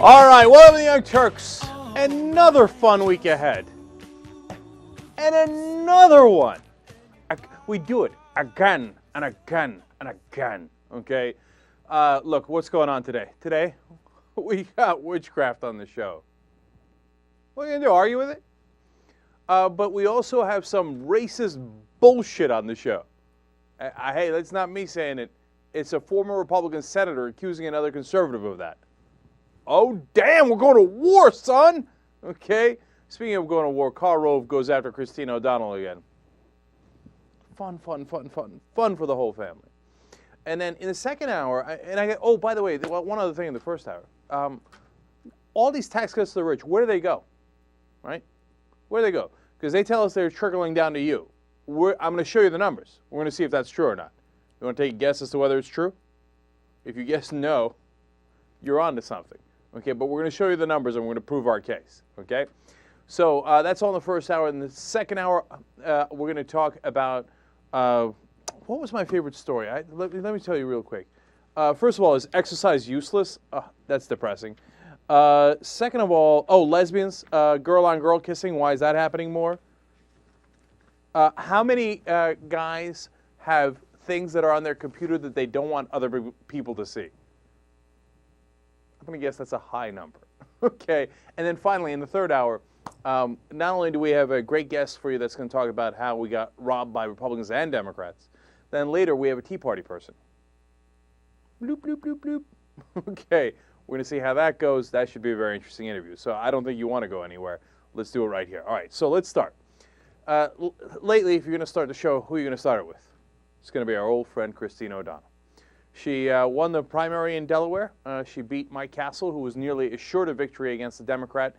All right, welcome to the Young Turks. Another fun week ahead. And another one. We do it again and again and again, okay? Look, what's going on today? Today, we got witchcraft on the show. What are you going to do, argue with it? But we also have some racist bullshit on the show. Hey, that's not me saying it. It's a former Republican senator accusing another conservative of that. Oh, damn, we're going to war, son. Okay. Speaking of going to war, Karl Rove goes after Christine O'Donnell again. Fun for the whole family. And then in the second hour, oh, by the way, one other thing in the first hour. All these tax cuts to the rich, where do they go? Right? Where do they go? Because they tell us they're trickling down to you. I'm going to show you the numbers. We're going to see if that's true or not. You want to take a guess as to whether it's true? If you guess no, you're on to something. Okay, but we're going to show you the numbers and we're going to prove our case. Okay? So that's all in the first hour. In the second hour, we're going to talk about what was my favorite story? Let me tell you real quick. First of all, is exercise useless? That's depressing. Second of all, lesbians, girl-on-girl kissing. Why is that happening more? How many guys have things that are on their computer that they don't want other people to see? I'm going to guess that's a high number. Okay. And then finally, in the third hour, not only do we have a great guest for you that's going to talk about how we got robbed by Republicans and Democrats, then later we have a Tea Party person. Bloop, bloop, bloop, bloop. Okay. We're going to see how that goes. That should be a very interesting interview. So I don't think you want to go anywhere. Let's do it right here. All right. So let's start. Lately, if you're going to start the show, who are you going to start it with? It's going to be our old friend, Christine O'Donnell. She won the primary in Delaware. She beat Mike Castle, who was nearly assured a victory against the Democrat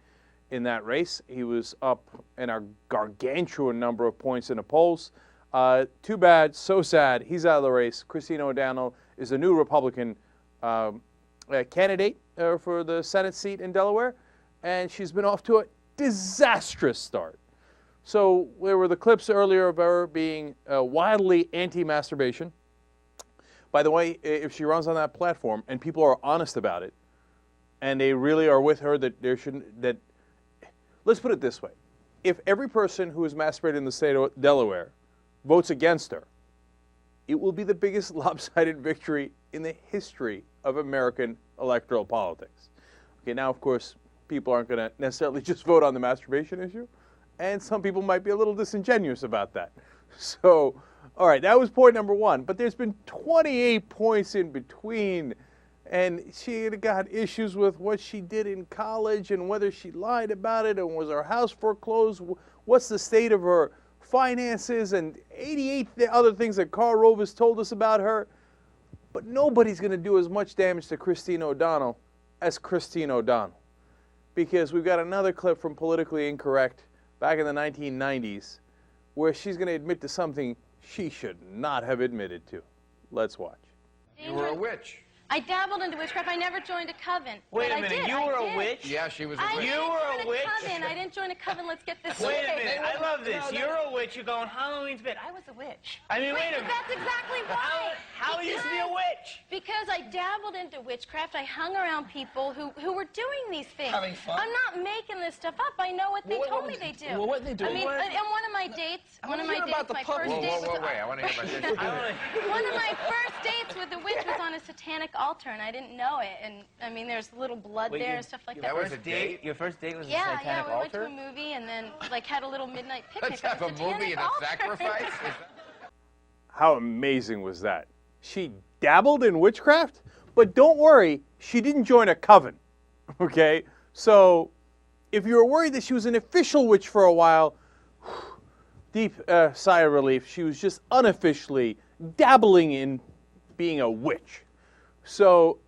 in that race. He was up in a gargantuan number of points in the polls. Too bad, so sad, he's out of the race. Christine O'Donnell is a new Republican candidate for the Senate seat in Delaware, and she's been off to a disastrous start. So there were the clips earlier of her being wildly anti-masturbation. By the way, if she runs on that platform and people are honest about it, and they really are with her, let's put it this way. If every person who is masturbated in the state of Delaware votes against her, it will be the biggest lopsided victory in the history of American electoral politics. Okay, now, of course, people aren't going to necessarily just vote on the masturbation issue, and some people might be a little disingenuous about that. So, all right, that was point number one. But there's been 28 points in between, and she got issues with what she did in college and whether she lied about it and was her house foreclosed, what's the state of her finances, and 88 other things that Karl Rove has told us about her. But nobody's going to do as much damage to Christine O'Donnell as Christine O'Donnell, because we've got another clip from Politically Incorrect back in the 1990s where she's going to admit to something she should not have admitted to. Let's watch. You were a witch. I dabbled into witchcraft. I never joined a coven. Wait a minute, you were a witch? Yeah, she was a witch. You were a witch? I didn't join a coven. Let's get this Wait straight. a minute, I love this. You're a witch, you're going Halloween's bit. I was a witch. I mean, wait a minute. That's exactly why. How you used to be a witch? Because I dabbled into witchcraft. I hung around people who were doing these things. Having fun? I'm not making this stuff up. I know what they told me they do. Well, what did they do? I mean, on one of my dates, my first date Whoa, wait. I want to hear about this. one of my first dates with the witch was on a satanic altar, and I didn't know it. And I mean, there's little blood there and stuff like that. That was a date? Your first date was a Yeah, satanic we altar? went to a movie and then like had a little midnight picnic. Let's have at a satanic movie and a altar. sacrifice? How amazing was that? She dabbled in witchcraft, but don't worry, she didn't join a coven. Okay? So if you were worried that she was an official witch for a while, deep sigh of relief. She was just unofficially dabbling in being a witch. So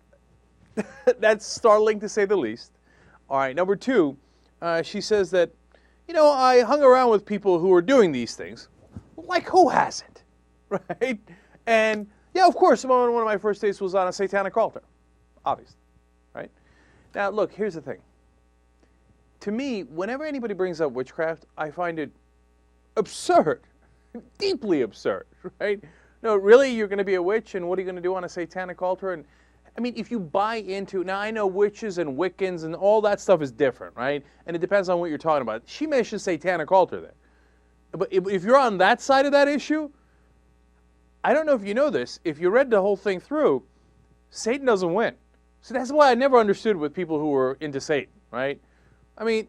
that's startling to say the least. All right, number two, she says that, I hung around with people who were doing these things. Like, who hasn't? Right? And, yeah, of course, one of my first dates was on a satanic altar. Obviously. Right? Now, look, here's the thing. To me, whenever anybody brings up witchcraft, I find it absurd. Deeply absurd. Right? No, really, you're going to be a witch, and what are you going to do on a satanic altar? And I mean, if you buy into, now I know witches and Wiccans and all that stuff is different, right? And it depends on what you're talking about. She mentioned satanic altar there. But if you're on that side of that issue, I don't know if you know this, if you read the whole thing through, Satan doesn't win. So that's why I never understood with people who were into Satan, right? I mean,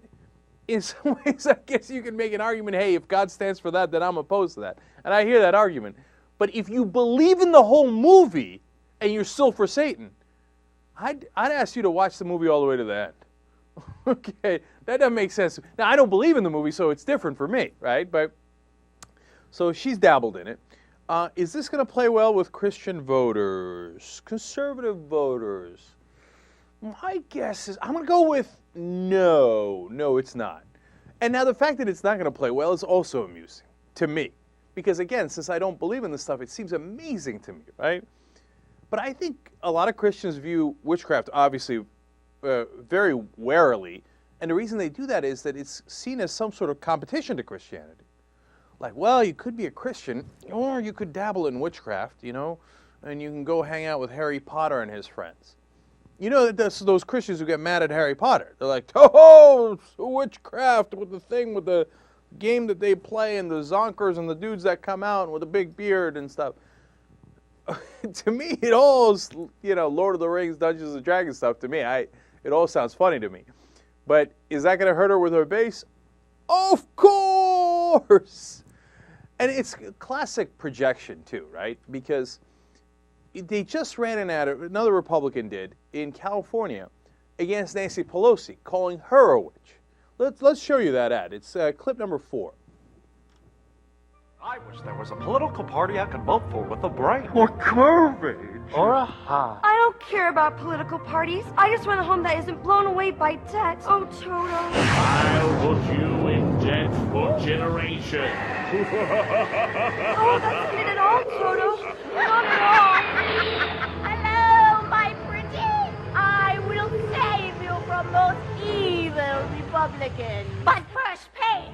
in some ways, I guess you can make an argument, hey, if God stands for that, then I'm opposed to that. And I hear that argument. But if you believe in the whole movie and you're still for Satan, I'd ask you to watch the movie all the way to the end. Okay, that doesn't make sense. Now, I don't believe in the movie, so it's different for me, right? But so she's dabbled in it. Is this going to play well with Christian voters, conservative voters? My guess is I'm going to go with no. No, it's not. And now the fact that it's not going to play well is also amusing to me. Because again, since I don't believe in this stuff, it seems amazing to me, right? But I think a lot of Christians view witchcraft, obviously, very warily. And the reason they do that is that it's seen as some sort of competition to Christianity. Like, well, you could be a Christian, or you could dabble in witchcraft, you know, and you can go hang out with Harry Potter and his friends. You know, those Christians who get mad at Harry Potter. They're like, oh, witchcraft with the thing, with the game that they play, and the zonkers and the dudes that come out with a big beard and stuff. To me, it all, you know, Lord of the Rings, Dungeons and Dragons stuff, to me, it all sounds funny to me. But is that going to hurt her with her base? Of course! And it's classic projection, too, right? Because they just ran an ad, another Republican did, in California against Nancy Pelosi, calling her a witch. Let's show you that ad. It's clip number 4. I wish there was a political party I could vote for with a brain. Or garbage. Or a high. I don't care about political parties. I just want a home that isn't blown away by debt. Oh, Toto. I'll put you in debt for generations. Oh, that's not it at all, Toto. Not at all. Hello, my pretty. I will save you from those evil Republicans. But first pay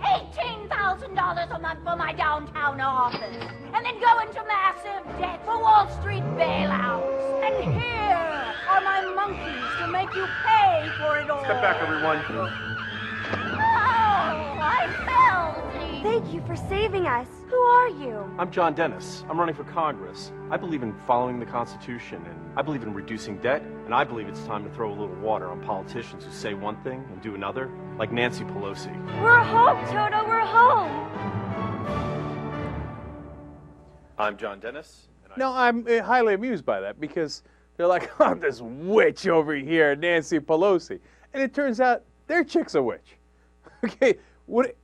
$18,000 a month for my downtown office. And then go into massive debt for Wall Street bailouts. And here are my monkeys to make you pay for it all. Step back, everyone. Oh, I fell deep. Thank you for saving us. Who are you? I'm John Dennis. I'm running for Congress. I believe in following the Constitution, and I believe in reducing debt, and I believe it's time to throw a little water on politicians who say one thing and do another, like Nancy Pelosi. We're home, Toto. We're home. I'm John Dennis. And No, I'm highly amused by that because they're like, oh, this witch over here, Nancy Pelosi. And it turns out their chick's a witch. Okay,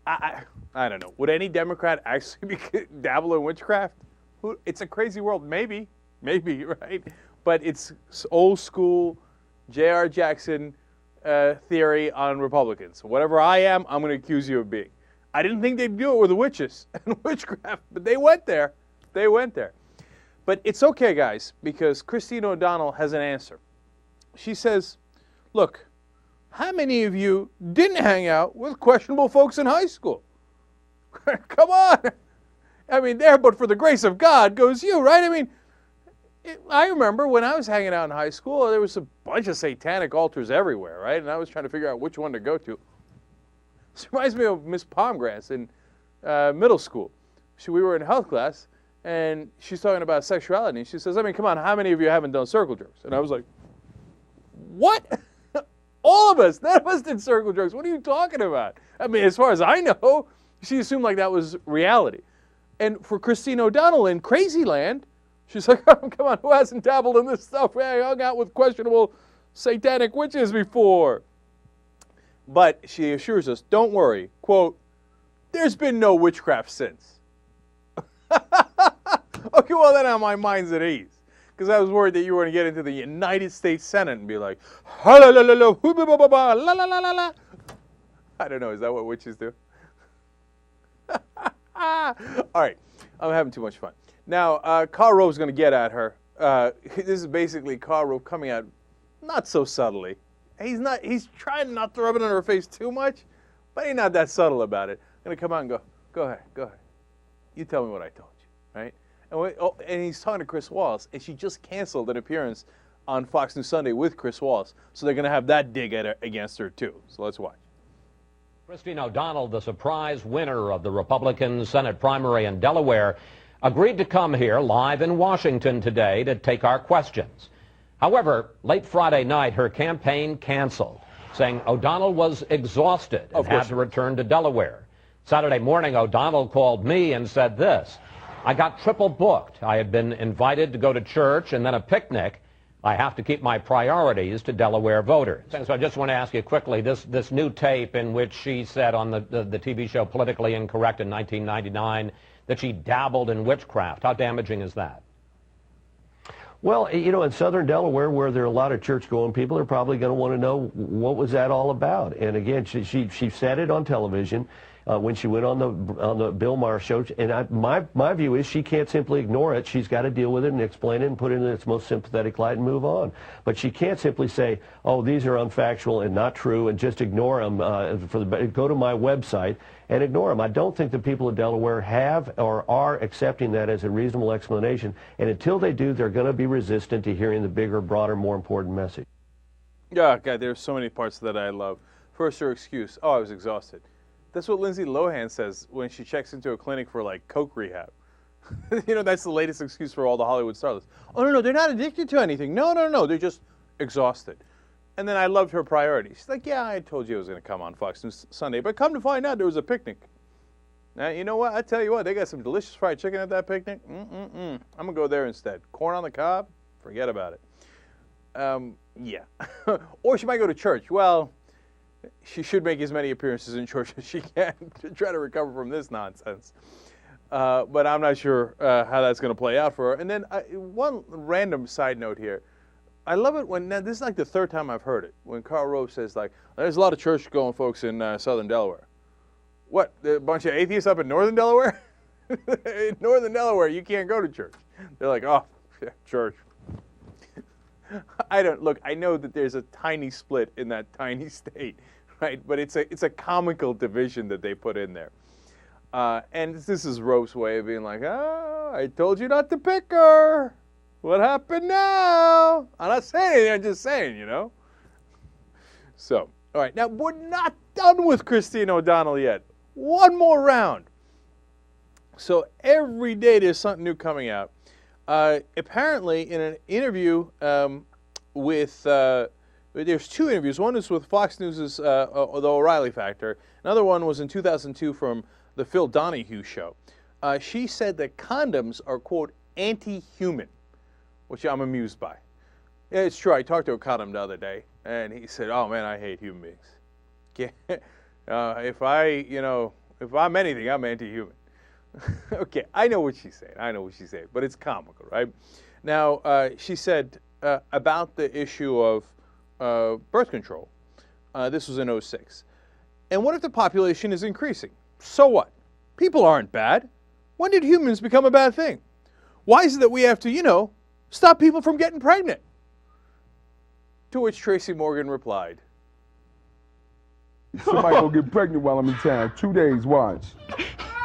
I don't know. Would any Democrat actually dabble in witchcraft? It's a crazy world. Maybe, right? But it's old school J.R. Jackson theory on Republicans. Whatever I am, I'm going to accuse you of being. I didn't think they'd do it with the witches and witchcraft, but they went there. They went there. But it's okay, guys, because Christine O'Donnell has an answer. She says, look, how many of you didn't hang out with questionable folks in high school? Come on. I mean, there, but for the grace of God goes you, right? I mean, I remember when I was hanging out in high school, there was a bunch of satanic altars everywhere, right? And I was trying to figure out which one to go to. This reminds me of Miss Palmgrass in middle school. We were in health class, and she's talking about sexuality. And she says, I mean, come on, how many of you haven't done circle jerks? And I was like, what? All of us. None of us did circle jerks. What are you talking about? I mean, as far as I know, she assumed like that was reality. And for Christine O'Donnell in Crazy Land, she's like, oh, come on, who hasn't dabbled in this stuff? We hung out with questionable satanic witches before. But she assures us, don't worry, quote, there's been no witchcraft since. Okay, well, then my mind's at ease. Because I was worried that you were going to get into the United States Senate and be like, la la la la la la la la la. I don't know, is that what witches do? All right, I'm having too much fun. Now, Karl Rove's going to get at her. This is basically Karl Rove coming out not so subtly. He's trying not to rub it in her face too much, but he's not that subtle about it. I'm going to come out and go ahead. You tell me what I told you, right? And he's talking to Chris Wallace, and she just canceled an appearance on Fox News Sunday with Chris Wallace. So they're going to have that dig against her, too. So let's watch. Christine O'Donnell, the surprise winner of the Republican Senate primary in Delaware, agreed to come here live in Washington today to take our questions. However, late Friday night, her campaign canceled, saying O'Donnell was exhausted and had to return to Delaware. Saturday morning, O'Donnell called me and said this: I got triple booked. I had been invited to go to church and then a picnic. I have to keep my priorities to Delaware voters. And so I just want to ask you quickly, this new tape in which she said on the TV show Politically Incorrect in 1999 that she dabbled in witchcraft, how damaging is that? Well, you know, in southern Delaware, where there are a lot of church-going people, they're probably going to want to know what was that all about. And again, she said it on television when she went on the Bill Maher show. And my view is she can't simply ignore it. She's got to deal with it and explain it and put it in its most sympathetic light and move on. But she can't simply say, "Oh, these are unfactual and not true," and just ignore them. Go to my website and ignore them. I don't think the people of Delaware have or are accepting that as a reasonable explanation. And until they do, they're going to be resistant to hearing the bigger, broader, more important message. Yeah, God, there's so many parts that I love. First, her excuse: "Oh, I was exhausted." That's what Lindsay Lohan says when she checks into a clinic for, like, coke rehab. You know, that's the latest excuse for all the Hollywood starlets. "Oh, no, they're not addicted to anything. No, they're just exhausted." And then I loved her priorities. She's like, "Yeah, I told you I was going to come on Fox News Sunday, but come to find out there was a picnic." Now, you know what? I tell you what, they got some delicious fried chicken at that picnic. I'm going to go there instead. Corn on the cob? Forget about it. Yeah. Or she might go to church. Well, she should make as many appearances in church as she can to try to recover from this nonsense. But I'm not sure how that's going to play out for her. And then one random side note here. I love it when, now this is like the third time I've heard it, when Karl Rove says, like, there's a lot of church-going folks in southern Delaware. What, a bunch of atheists up in northern Delaware? In northern Delaware, you can't go to church. They're like, oh, yeah, church. Look, I know that there's a tiny split in that tiny state, right? But it's a comical division that they put in there. And this is Rove's way of being like, "Oh, I told you not to pick her. What happened now?" I'm not saying anything, I'm just saying, you know. So, all right, now we're not done with Christine O'Donnell yet. One more round. So every day there's something new coming out. Apparently, in an interview there's two interviews. One is with Fox News' The O'Reilly Factor. Another one was in 2002 from the Phil Donahue Show. She said that condoms are, quote, anti-human, which I'm amused by. Yeah, it's true. I talked to a condom the other day, and he said, "Oh, man, I hate human beings. If I'm anything, I'm anti-human." Okay, I know what she's saying. But it's comical, right? Now, she said about the issue of birth control. This was in 2006. "And what if the population is increasing? So what? People aren't bad. When did humans become a bad thing? Why is it that we have to, stop people from getting pregnant?" To which Tracy Morgan replied, "Somebody gonna get pregnant while I'm in town. 2 days, watch.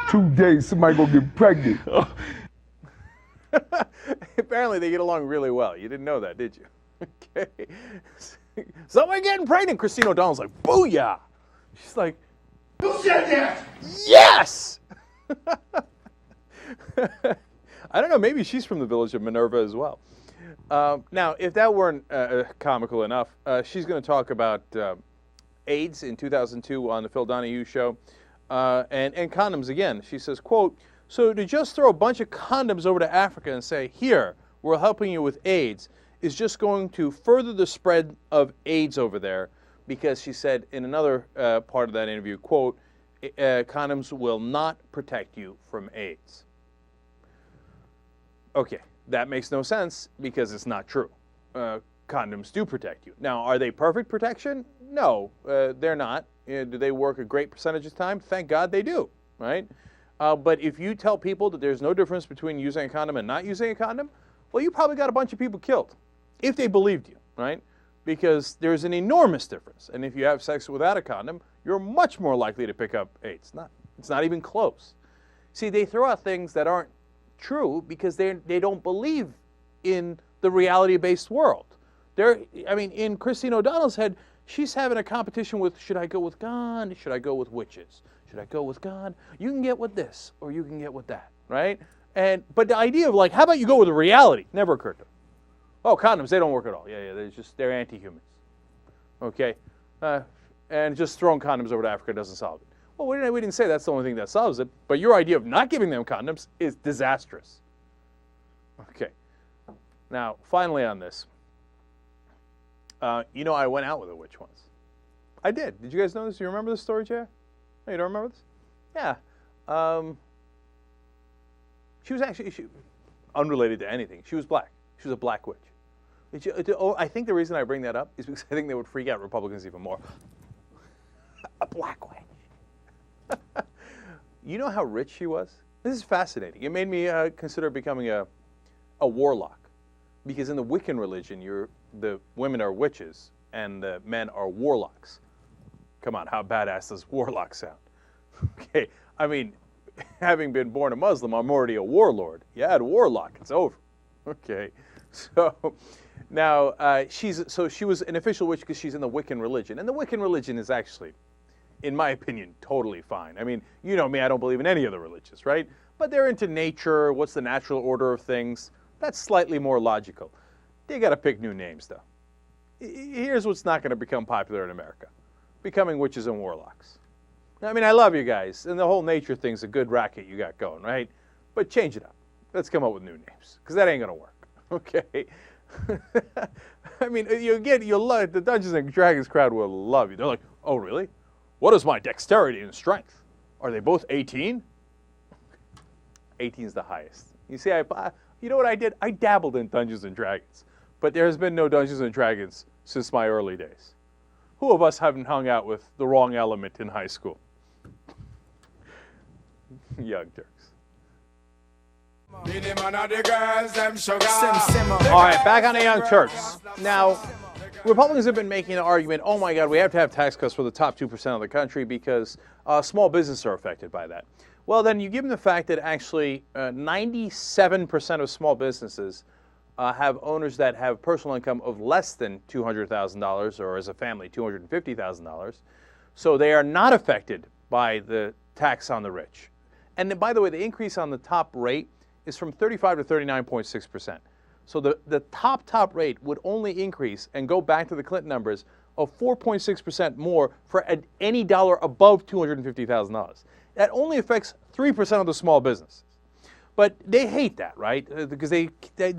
2 days, somebody gonna get pregnant." Apparently they get along really well. You didn't know that, did you? Okay. "Somebody getting pregnant." Christine O'Donnell's like, "Booyah!" She's like, "Who said that?" Yes! I don't know, maybe she's from the village of Minerva as well. Now, if that weren't comical enough, she's going to talk about AIDS in 2002 on the Phil Donahue Show, and condoms again. She says, quote, "So to just throw a bunch of condoms over to Africa and say, here, we're helping you with AIDS, is just going to further the spread of AIDS over there," because she said in another part of that interview, quote, "Condoms will not protect you from AIDS." Okay, that makes no sense because it's not true. Condoms do protect you. Now, are they perfect protection? No, they're not. Do they work a great percentage of the time? Thank God they do, right? But if you tell people that there's no difference between using a condom and not using a condom, well, you probably got a bunch of people killed, if they believed you, right? Because there's an enormous difference. And if you have sex without a condom, you're much more likely to pick up AIDS. It's not even close. See, they throw out things that aren't true because they don't believe in the reality-based world. I mean, in Christine O'Donnell's head, she's having a competition with, should I go with God? Should I go with witches? Should I go with God? You can get with this, or you can get with that, right? But the idea of like, how about you go with the reality, never occurred to her. Oh, condoms, they don't work at all. Yeah, they're anti-humans. Okay, and just throwing condoms over to Africa doesn't solve it. Well, we didn't say that's the only thing that solves it, but your idea of not giving them condoms is disastrous. Okay, now finally on this, you know, I went out with a witch once. I did. Did you guys know this? Do you remember this story, Jay? No, you don't remember this? Yeah. She was actually unrelated to anything. She was black. She was a black witch. I think the reason I bring that up is because I think they would freak out Republicans even more. A black witch. You know how rich she was? This is fascinating. It made me consider becoming a warlock. Because in the Wiccan religion, the women are witches and the men are warlocks. Come on, how badass does warlock sound? Okay, I mean, having been born a Muslim, I'm already a warlord. You add warlock, it's over. Okay, so now she was an official witch because she's in the Wiccan religion, and the Wiccan religion is actually, in my opinion, totally fine. I mean, you know me, I don't believe in any of the religions, right? But they're into nature, what's the natural order of things. That's slightly more logical. They got to pick new names, though. Here's what's not going to become popular in America: becoming witches and warlocks. I mean, I love you guys, and the whole nature thing's a good racket you got going, right? But change it up. Let's come up with new names, because that ain't going to work, okay? I mean, you'll love the Dungeons and Dragons crowd will love you. They're like, oh, really? What is my dexterity and strength? Are they both 18? 18's the highest. You see, you know what I did? I dabbled in Dungeons and Dragons, but there has been no Dungeons and Dragons since my early days. Who of us haven't hung out with the wrong element in high school? Young Turks. All right, back on the Young Turks. Now, Republicans have been making an argument, oh my God, we have to have tax cuts for the top 2% of the country because small businesses are affected by that. Well, then you give them the fact that actually 97% of small businesses have owners that have personal income of less than $200,000 or as a family $250,000. So they are not affected by the tax on the rich. And then, by the way, the increase on the top rate is from 35 to 39.6%. So the top rate would only increase and go back to the Clinton numbers of 4.6% more for any dollar above $250,000. That only affects 3% of the small businesses. But they hate that, right? Because they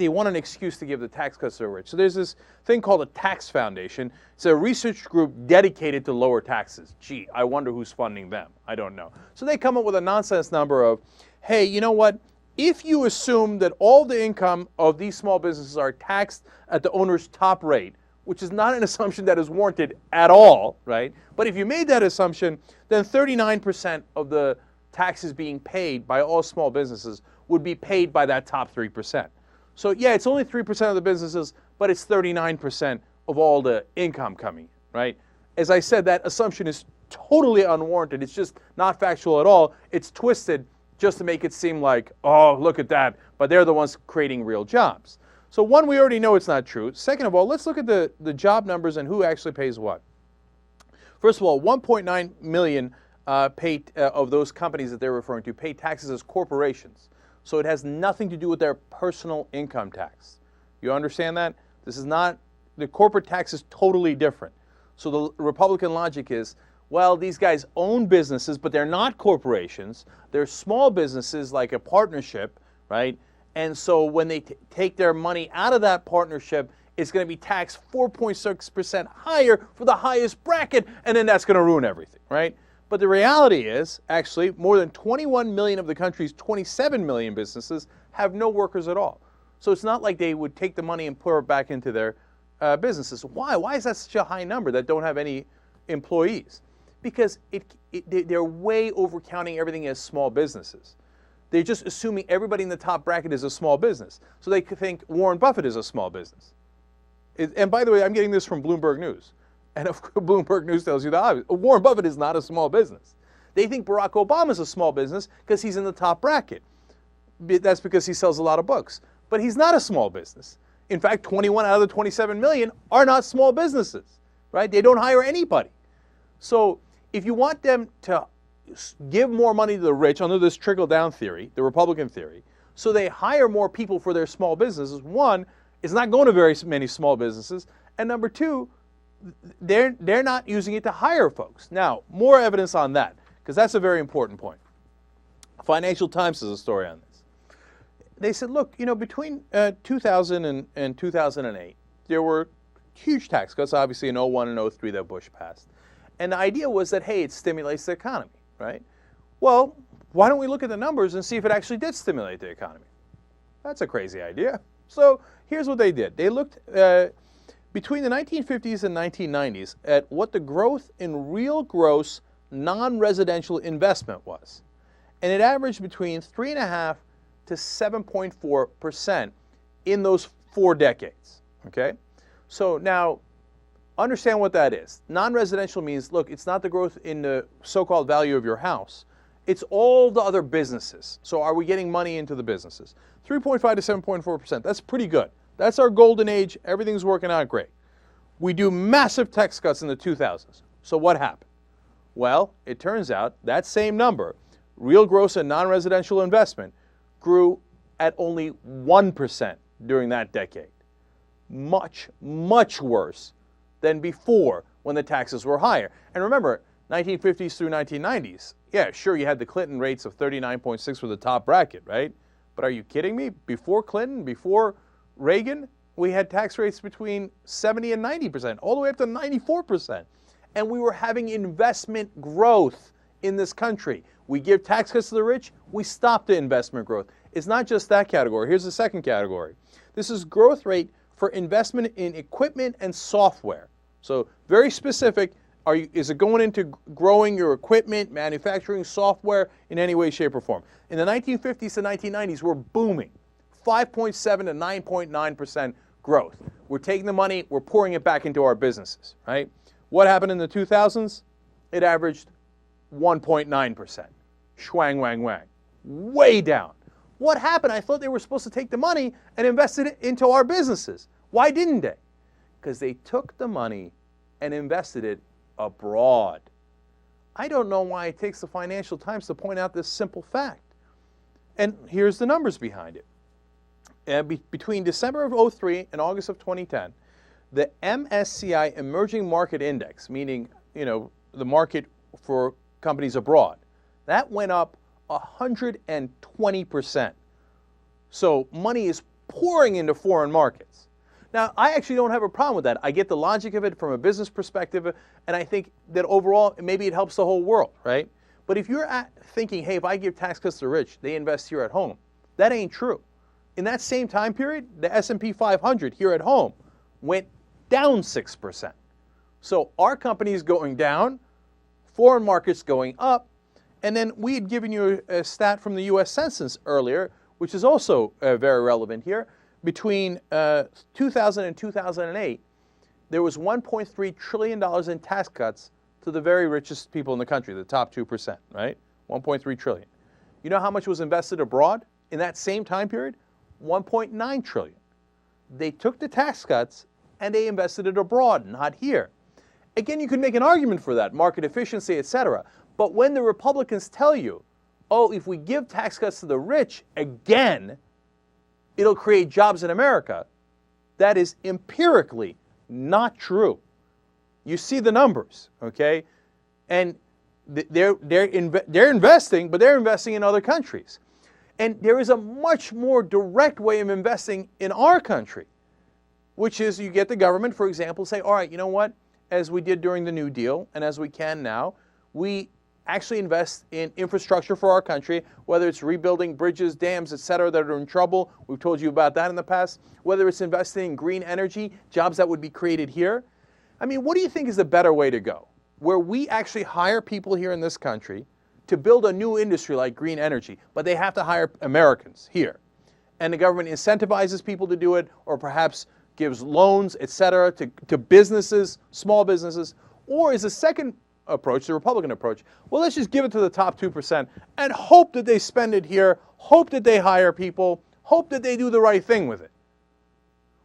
want an excuse to give the tax cuts to the rich. So there's this thing called a tax foundation. It's a research group dedicated to lower taxes. Gee, I wonder who's funding them. I don't know. So they come up with a nonsense number of, hey, you know what? If you assume that all the income of these small businesses are taxed at the owner's top rate, which is not an assumption that is warranted at all, right? But if you made that assumption, then 39% of the taxes being paid by all small businesses would be paid by that top 3%. So yeah, it's only 3% of the businesses, but it's 39% of all the income coming, right? As I said, that assumption is totally unwarranted. It's just not factual at all. It's twisted just to make it seem like, oh, look at that, but they're the ones creating real jobs. So one, we already know it's not true. Second of all, let's look at the job numbers and who actually pays what. First of all, 1.9 million of those companies that they're referring to pay taxes as corporations. So it has nothing to do with their personal income tax. You understand that? This is not, the corporate tax is totally different. So the Republican logic is, well, these guys own businesses, but they're not corporations. They're small businesses like a partnership, right? And so when they take their money out of that partnership, it's going to be taxed 4.6% higher for the highest bracket, and then that's going to ruin everything, right? But the reality is, actually, more than 21 million of the country's 27 million businesses have no workers at all. So it's not like they would take the money and pour it back into their businesses. Why? Why is that such a high number that don't have any employees? Because they're way overcounting everything as small businesses. They're just assuming everybody in the top bracket is a small business. So they could think Warren Buffett is a small business. And by the way, I'm getting this from Bloomberg News. And of course, Bloomberg News tells you the obvious. Warren Buffett is not a small business. They think Barack Obama is a small business because he's in the top bracket. That's because he sells a lot of books. But he's not a small business. In fact, 21 out of the 27 million are not small businesses, right? They don't hire anybody. So if you want them to give more money to the rich under this trickle-down theory, the Republican theory, so they hire more people for their small businesses, one, it's not going to very many small businesses, and number two, they're not using it to hire folks. Now, more evidence on that, because that's a very important point. Financial Times has a story on this. They said, look, you know, between 2000 and 2008, there were huge tax cuts, obviously in 01 and 03 that Bush passed. And the idea was that, hey, it stimulates the economy, right? Well, why don't we look at the numbers and see if it actually did stimulate the economy? That's a crazy idea. So here's what they did. They looked between the 1950s and 1990s at what the growth in real gross non-residential investment was. And it averaged between 3.5% to 7.4% in those 4 decades, okay? So now, understand what that is. Non-residential means, look, it's not the growth in the so-called value of your house. It's all the other businesses. So are we getting money into the businesses? 3.5 to 7.4%. That's pretty good. That's our golden age. Everything's working out great. We do massive tax cuts in the 2000s. So what happened? Well, it turns out that same number, real gross and non-residential investment, grew at only 1% during that decade. Much, much worse than before when the taxes were higher. And remember, 1950s through 1990s, yeah, sure, you had the Clinton rates of 39.6 for the top bracket, right? But are you kidding me? Before Clinton, before Reagan, we had tax rates between 70 and 90%, all the way up to 94%. And we were having investment growth in this country. We give tax cuts to the rich, we stop the investment growth. It's not just that category. Here's the second category. This is growth rate for investment in equipment and software. So very specific, is it going into growing your equipment, manufacturing, software in any way, shape, or form? In the 1950s to 1990s, we're booming. 5.7 to 9.9% growth. We're taking the money, we're pouring it back into our businesses, right? What happened in the 2000s? It averaged 1.9%. Schwang, wang, wang. Way down. What happened? I thought they were supposed to take the money and invest it into our businesses. Why didn't they? Because they took the money and invested it abroad. I don't know why it takes the Financial Times to point out this simple fact. And here's the numbers behind it. Between December of 03 and August of 2010, the MSCI Emerging Market Index, meaning, you know, the market for companies abroad, that went up 120%. So money is pouring into foreign markets. Now, I actually don't have a problem with that. I get the logic of it from a business perspective, and I think that overall, maybe it helps the whole world, right? But if you're thinking, hey, if I give tax cuts to the rich, they invest here at home, that ain't true. In that same time period, the S&P 500 here at home went down 6%. So our companies going down, foreign markets going up, and then we had given you a stat from the U.S. Census earlier, which is also very relevant here. Between 2000 and 2008, there was $1.3 trillion in tax cuts to the very richest people in the country, the top 2%, right? 1.3 trillion. You know how much was invested abroad in that same time period? 1.9 trillion. They took the tax cuts and they invested it abroad, not here. Again, you could make an argument for that, market efficiency, etc. But when the Republicans tell you, oh, if we give tax cuts to the rich, again, it'll create jobs in America, that is empirically not true. You see the numbers, okay? And they're investing, but they're investing in other countries. And there is a much more direct way of investing in our country, which is you get the government, for example, say, all right, you know what? As we did during the New Deal, and as we can now, we actually invest in infrastructure for our country, whether it's rebuilding bridges, dams, et cetera, that are in trouble. We've told you about that in the past. Whether it's investing in green energy, jobs that would be created here. I mean, what do you think is the better way to go? Where we actually hire people here in this country to build a new industry like green energy, but they have to hire Americans here. And the government incentivizes people to do it, or perhaps gives loans, et cetera, to businesses, small businesses. Or is the second approach, the Republican approach, well, let's just give it to the top 2% and hope that they spend it here, hope that they hire people, hope that they do the right thing with it.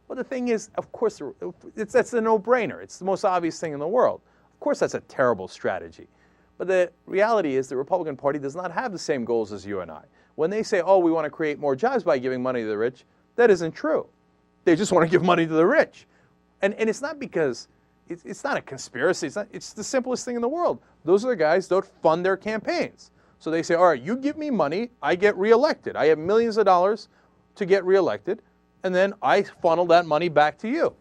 Well, the thing is, of course, that's a no-brainer. It's the most obvious thing in the world. Of course, that's a terrible strategy. But the reality is the Republican Party does not have the same goals as you and I. When they say, oh, we want to create more jobs by giving money to the rich, that isn't true. They just want to give money to the rich. And it's not because, it's not a conspiracy. It's the simplest thing in the world. Those are the guys that fund their campaigns. So they say, all right, you give me money, I get reelected. I have millions of dollars to get reelected, and then I funnel that money back to you.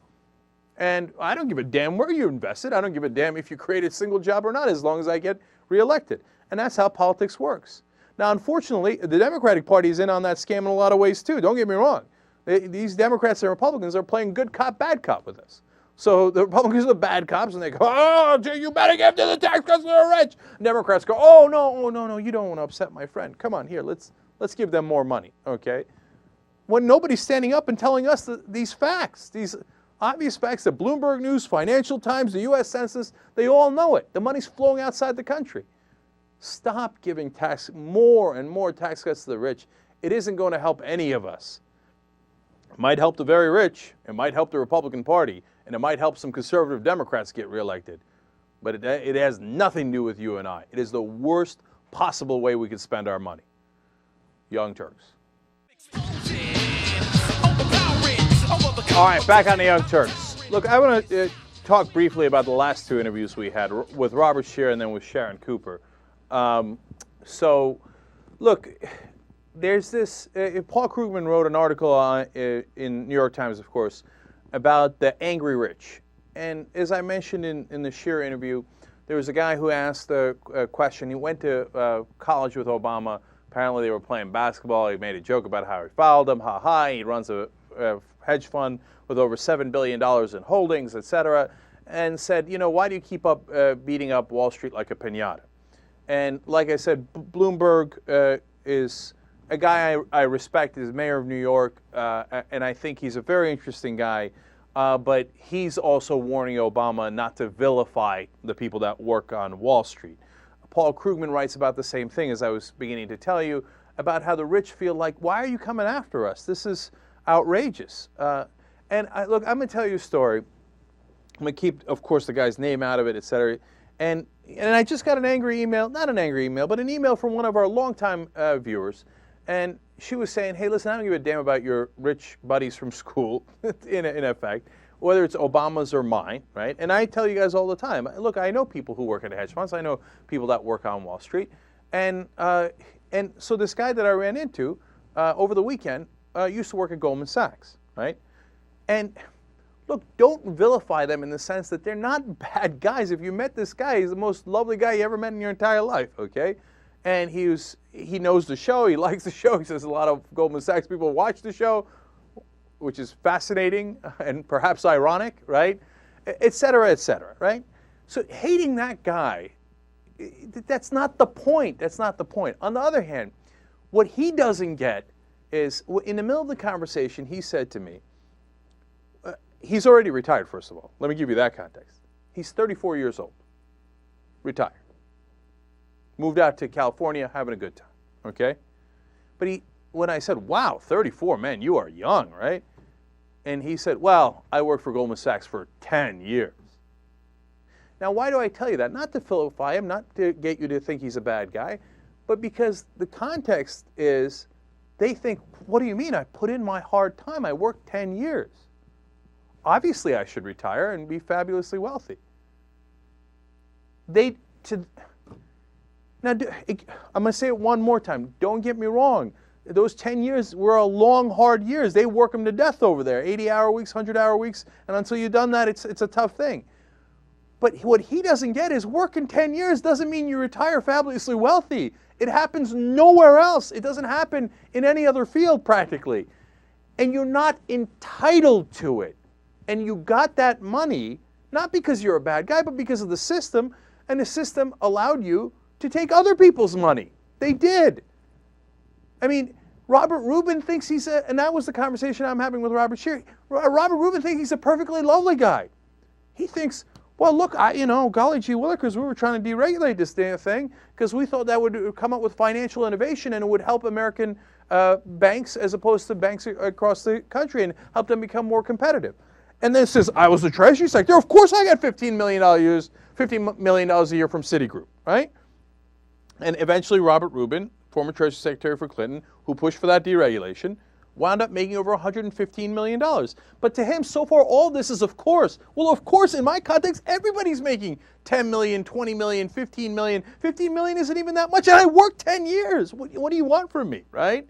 And I don't give a damn where you invested. I don't give a damn if you create a single job or not, as long as I get reelected. And that's how politics works. Now, unfortunately, the Democratic Party is in on that scam in a lot of ways, too. Don't get me wrong. These Democrats and Republicans are playing good cop, bad cop with us. So the Republicans are the bad cops, and they go, oh, you better give to the tax cuts to the rich. Democrats go, oh, no, you don't want to upset my friend. Come on, here, let's give them more money, okay? When nobody's standing up and telling us these facts, these obvious facts, the Bloomberg News, Financial Times, the U.S. Census, they all know it. The money's flowing outside the country. Stop giving more and more tax cuts to the rich. It isn't going to help any of us. It might help the very rich, it might help the Republican Party, and it might help some conservative Democrats get reelected. But it has nothing to do with you and I. It is the worst possible way we could spend our money. Young Turks. All right, back on the Young Turks. Look, I want to talk briefly about the last two interviews we had with Robert Scheer and then with Sharon Cooper. Look, there's this, Paul Krugman wrote an article in New York Times, of course, about the angry rich. And as I mentioned in the Scheer interview, there was a guy who asked a question. He went to college with Obama. Apparently they were playing basketball. He made a joke about how he fouled him. Ha ha. He runs a hedge fund with over $7 billion in holdings, et cetera, and said, you know, why do you keep up beating up Wall Street like a piñata? And like I said, Bloomberg is a guy I respect. He's mayor of New York, and I think he's a very interesting guy. But he's also warning Obama not to vilify the people that work on Wall Street. Paul Krugman writes about the same thing, as I was beginning to tell you, about how the rich feel like, why are you coming after us? This is outrageous. Look, I'm going to tell you a story. I'm going to keep, of course, the guy's name out of it, et cetera. And I just got an angry email, not an angry email, but an email from one of our longtime viewers. And she was saying, hey, listen, I don't give a damn about your rich buddies from school, in effect, whether it's Obama's or mine, right? And I tell you guys all the time, look, I know people who work at hedge funds. I know people that work on Wall Street. And so this guy that I ran into over the weekend used to work at Goldman Sachs, right? And look, don't vilify them in the sense that they're not bad guys. If you met this guy, he's the most lovely guy you ever met in your entire life, okay? And he knows the show, he likes the show. He says a lot of Goldman Sachs people watch the show, which is fascinating and perhaps ironic, right? Et cetera, right? So hating that guy, that's not the point. That's not the point. On the other hand, what he doesn't get is, in the middle of the conversation, he said to me, he's already retired, first of all. Let me give you that context. He's 34 years old, retired. Moved out to California, having a good time, okay? But when I said, wow, 34, man, you are young, right? And he said, well, I worked for Goldman Sachs for 10 years. Now, why do I tell you that? Not to vilify him, not to get you to think he's a bad guy, but because the context is they think, what do you mean? I put in my hard time. I worked 10 years. Obviously, I should retire and be fabulously wealthy. Now, I'm going to say it one more time. Don't get me wrong. Those 10 years were long, hard years. They work them to death over there. 80-hour weeks, 100-hour weeks. And until you've done that, it's a tough thing. But what he doesn't get is working 10 years doesn't mean you retire fabulously wealthy. It happens nowhere else. It doesn't happen in any other field practically. And you're not entitled to it. And you got that money, not because you're a bad guy, but because of the system. And the system allowed you to take other people's money. They did. I mean, Robert Rubin thinks he's and that was the conversation I'm having with Robert Scheer. Robert Rubin thinks he's a perfectly lovely guy. He thinks, Well, look, golly gee willikers, we were trying to deregulate this damn thing because we thought that would come up with financial innovation and it would help American banks as opposed to banks across the country and help them become more competitive. And then it says, I was the Treasury Secretary. Of course I got $15 million a year from Citigroup, right? And eventually Robert Rubin, former Treasury Secretary for Clinton, who pushed for that deregulation, wound up making over $115 million. But to him, so far, all this is of course. Well, of course, in my context, everybody's making 10 million, 20 million, 15 million. 15 million isn't even that much, and I worked 10 years. What do you want from me, right?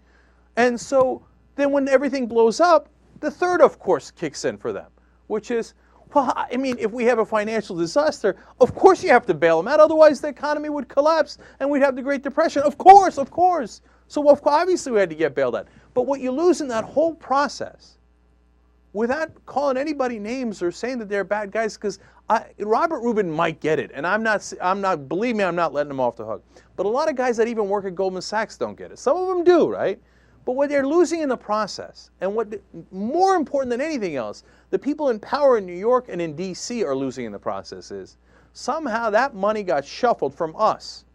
And so then when everything blows up, the third, of course, kicks in for them, which is, well, I mean, if we have a financial disaster, of course you have to bail them out. Otherwise, the economy would collapse, and we'd have the Great Depression. Of course, of course. So obviously we had to get bailed out. But what you lose in that whole process, without calling anybody names or saying that they're bad guys, because Robert Rubin might get it, and believe me, I'm not letting him off the hook. But a lot of guys that even work at Goldman Sachs don't get it. Some of them do, right? But what they're losing in the process, and more important than anything else, the people in power in New York and in D.C. are losing in the process is somehow that money got shuffled from us.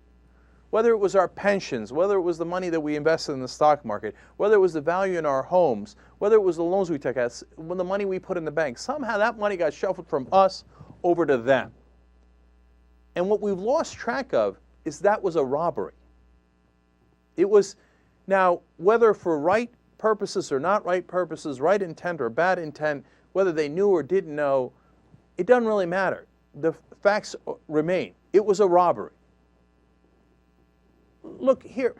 Whether it was our pensions, whether it was the money that we invested in the stock market, whether it was the value in our homes, whether it was the loans we took out, the money we put in the bank, somehow that money got shuffled from us over to them. And what we've lost track of is that was a robbery. It was, now, whether for right purposes or not right purposes, right intent or bad intent, whether they knew or didn't know, it doesn't really matter. The facts remain. It was a robbery. Look here,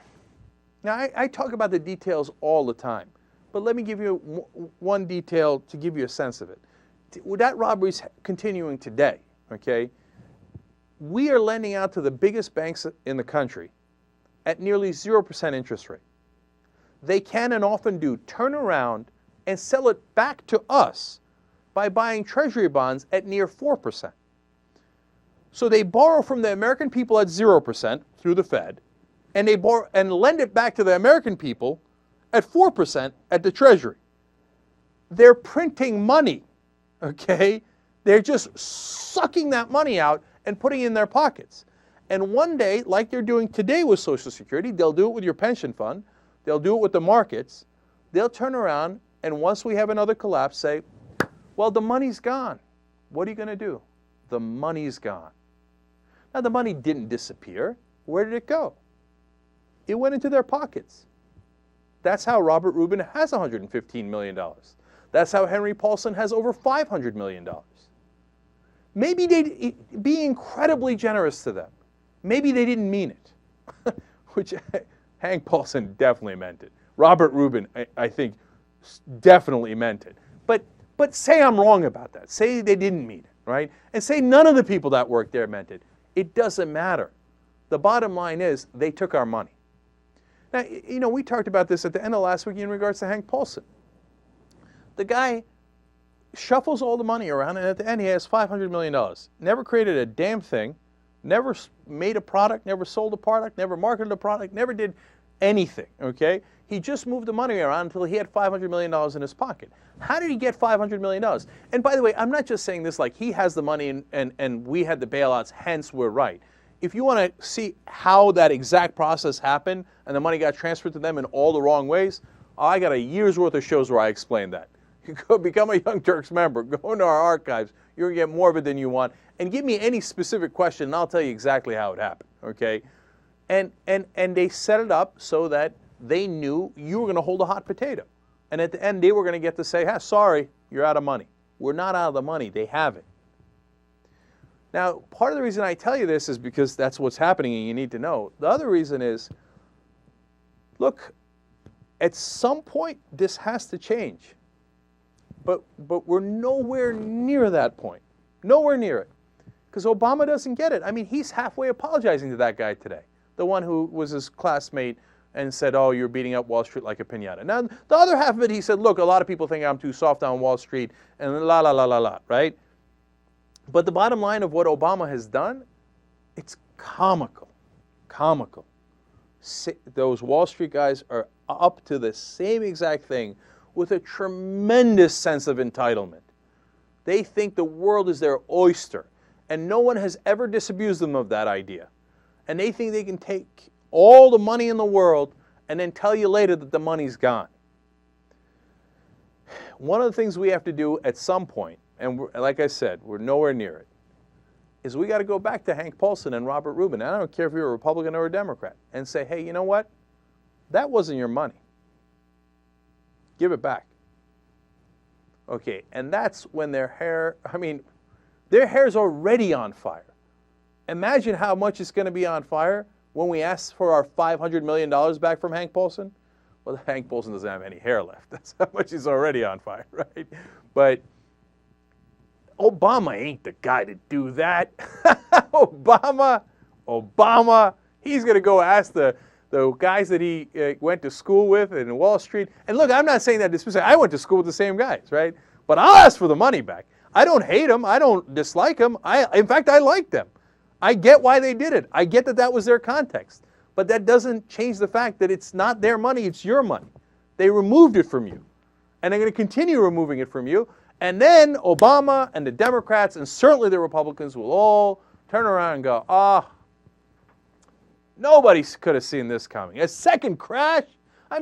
now I talk about the details all the time, but let me give you one detail to give you a sense of it. That robbery's continuing today, okay? We are lending out to the biggest banks in the country at nearly 0% interest rate. They can and often do turn around and sell it back to us by buying treasury bonds at near 4%. So they borrow from the American people at 0% through the Fed, and they borrow and lend it back to the American people at 4% at the Treasury. They're printing money, okay? They're just sucking that money out and putting it in their pockets. And one day, like they're doing today with Social Security, they'll do it with your pension fund, they'll do it with the markets, they'll turn around and once we have another collapse say, well, the money's gone. What are you going to do? The money's gone. Now, the money didn't disappear. Where did it go? It went into their pockets. That's how Robert Rubin has $115 million. That's how Henry Paulson has over $500 million. Maybe they'd be incredibly generous to them. Maybe they didn't mean it, which Hank Paulson definitely meant it. Robert Rubin, I think, definitely meant it. But say I'm wrong about that. Say they didn't mean it, right? And say none of the people that worked there meant it. It doesn't matter. The bottom line is they took our money. Now, you know, we talked about this at the end of last week in regards to Hank Paulson. The guy shuffles all the money around, and at the end he has $500 million. Never created a damn thing, never made a product, never sold a product, never marketed a product, never did anything, okay? He just moved the money around until he had $500 million in his pocket. How did he get $500 million? And by the way, I'm not just saying this like he has the money and we had the bailouts, hence we're right. If you want to see how that exact process happened and the money got transferred to them in all the wrong ways, I got a year's worth of shows where I explain that. You go become a Young Turks member, go into our archives, you're going to get more of it than you want, and give me any specific question and I'll tell you exactly how it happened, okay? And they set it up so that they knew you were going to hold a hot potato. And at the end, they were going to get to say, sorry, you're out of money. We're not out of the money. They have it. Now, part of the reason I tell you this is because that's what's happening and you need to know. The other reason is, look, at some point, this has to change. But we're nowhere near that point. Nowhere near it. Because Obama doesn't get it. I mean, he's halfway apologizing to that guy today. The one who was his classmate and said, oh, you're beating up Wall Street like a piñata. Now, the other half of it, he said, look, a lot of people think I'm too soft on Wall Street, and la, la, la, la, la, right? But the bottom line of what Obama has done, it's comical. Comical. Those Wall Street guys are up to the same exact thing with a tremendous sense of entitlement. They think the world is their oyster. And no one has ever disabused them of that idea. And they think they can take all the money in the world and then tell you later that the money's gone. One of the things we have to do at some point, and like I said, we're nowhere near it, is we got to go back to Hank Paulson and Robert Rubin. And I don't care if you're a Republican or a Democrat, and say, hey, you know what? That wasn't your money. Give it back. Okay, and that's when their hair, their hair's already on fire. Imagine how much it's going to be on fire when we ask for our $500 million back from Hank Paulson. Well, Hank Paulson doesn't have any hair left. That's how much he's already on fire, right? But Obama ain't the guy to do that. Obama, he's going to go ask the guys that he went to school with in Wall Street. And look, I'm not saying that to say I went to school with the same guys, right? But I'll ask for the money back. I don't hate them. I don't dislike them. In fact, I like them. I get why they did it. I get that that was their context. But that doesn't change the fact that it's not their money, it's your money. They removed it from you. And they're going to continue removing it from you. And then Obama and the Democrats and certainly the Republicans will all turn around and go, nobody could have seen this coming. A second crash?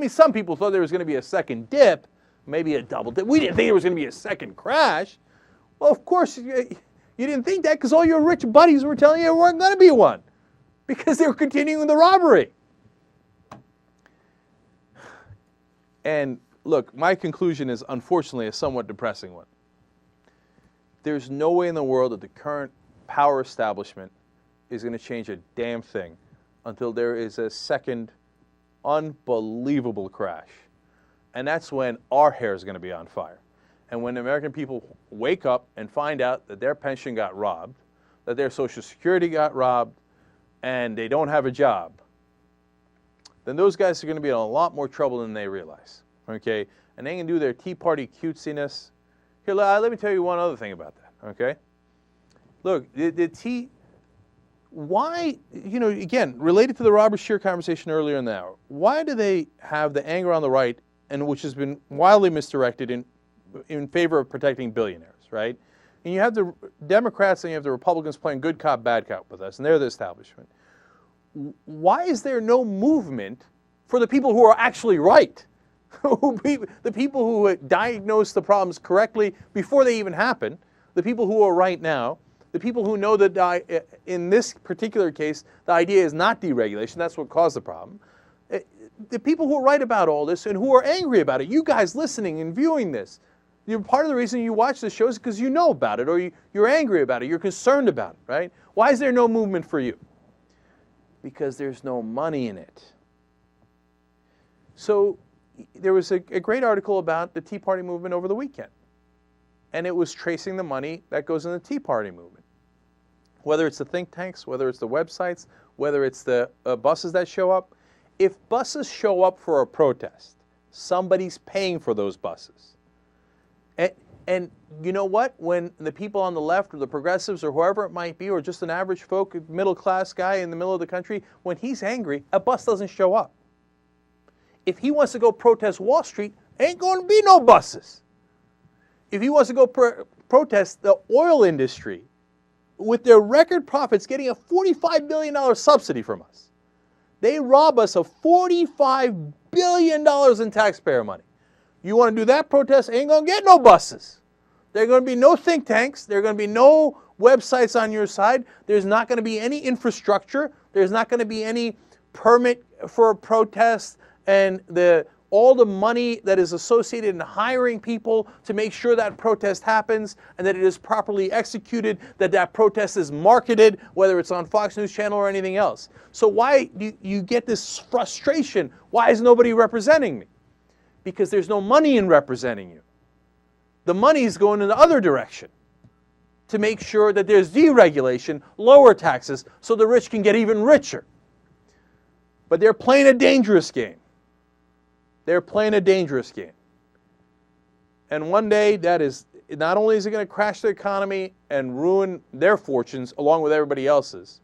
Some people thought there was going to be a second dip, maybe a double dip. We didn't think there was going to be a second crash. Well, of course, you didn't think that because all your rich buddies were telling you there weren't going to be one because they were continuing the robbery. And look, my conclusion is unfortunately a somewhat depressing one. There's no way in the world that the current power establishment is going to change a damn thing until there is a second unbelievable crash. And that's when our hair is going to be on fire. And when American people wake up and find out that their pension got robbed, that their Social Security got robbed, and they don't have a job, then those guys are going to be in a lot more trouble than they realize. Okay? And they can do their Tea Party cutesiness. Here, let me tell you one other thing about that. Okay? Look, why, again, related to the Robert Scheer conversation earlier in the hour, why do they have the anger on the right, and which has been wildly misdirected in favor of protecting billionaires, right? And you have the Democrats and you have the Republicans playing good cop, bad cop with us, and they're the establishment. Why is there no movement for the people who are actually right? The people who diagnose the problems correctly before they even happen, the people who are right now, the people who know that in this particular case, the idea is not deregulation, that's what caused the problem. The people who are right about all this and who are angry about it, you guys listening and viewing this, part of the reason you watch this show is because you know about it, or you're angry about it, you're concerned about it, right? Why is there no movement for you? Because there's no money in it. So there was a great article about the Tea Party movement over the weekend. And it was tracing the money that goes in the Tea Party movement. Whether it's the think tanks, whether it's the websites, whether it's the buses that show up. If buses show up for a protest, somebody's paying for those buses. And you know what? When the people on the left or the progressives or whoever it might be, or just an average folk, middle-class guy in the middle of the country, when he's angry, a bus doesn't show up. If he wants to go protest Wall Street, ain't going to be no buses. If he wants to go protest the oil industry with their record profits getting a $45 billion subsidy from us, they rob us of $45 billion in taxpayer money. You want to do that protest, ain't going to get no buses. There are going to be no think tanks. There are going to be no websites on your side. There's not going to be any infrastructure. There's not going to be any permit for a protest and all the money that is associated in hiring people to make sure that protest happens and that it is properly executed, that protest is marketed, whether it's on Fox News Channel or anything else. So why do you get this frustration? Why is nobody representing me? Because there's no money in representing you. The money is going in the other direction to make sure that there's deregulation, lower taxes, so the rich can get even richer. But they're playing a dangerous game. They're playing a dangerous game. And one day, that is, not only is it going to crash the economy and ruin their fortunes along with everybody else's,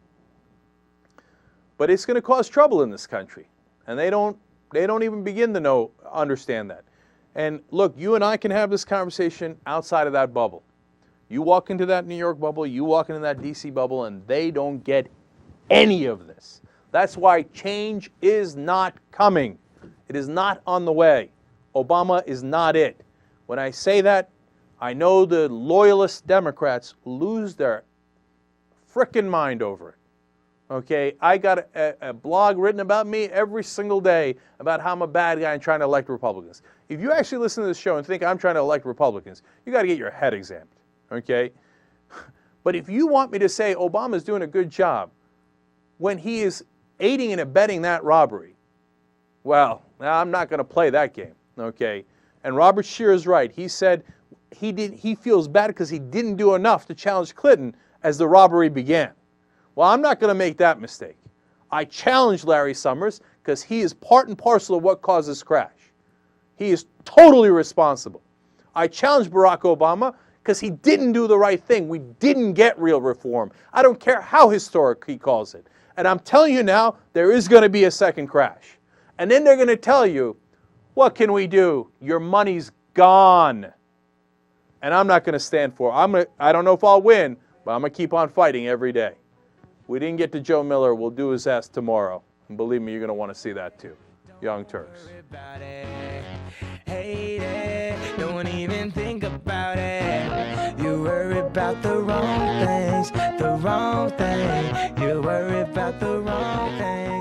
but it's going to cause trouble in this country. And they don't even begin to understand that. And look, you and I can have this conversation outside of that bubble. You walk into that New York bubble, you walk into that DC bubble, and they don't get any of this. That's why change is not coming. It is not on the way. Obama is not it. When I say that, I know the loyalist Democrats lose their frickin' mind over it. Okay, I got a blog written about me every single day about how I'm a bad guy and trying to elect Republicans. If you actually listen to this show and think I'm trying to elect Republicans, you got to get your head examined. Okay? But if you want me to say Obama's doing a good job when he is aiding and abetting that robbery, well, I'm not going to play that game. Okay? And Robert Scheer is right. He said he feels bad because he didn't do enough to challenge Clinton as the robbery began. Well, I'm not going to make that mistake. I challenge Larry Summers because he is part and parcel of what caused this crash. He is totally responsible. I challenge Barack Obama because he didn't do the right thing. We didn't get real reform. I don't care how historic he calls it. And I'm telling you now, there is going to be a second crash. And then they're going to tell you, what can we do? Your money's gone. And I'm not going to stand for it. I don't know if I'll win, but I'm going to keep on fighting every day. We didn't get to Joe Miller. We'll do his ass tomorrow. And believe me, you're going to want to see that too. Young Turks. Hate it, don't even think about it. You worry about the wrong things, the wrong thing. You worry about the wrong thing.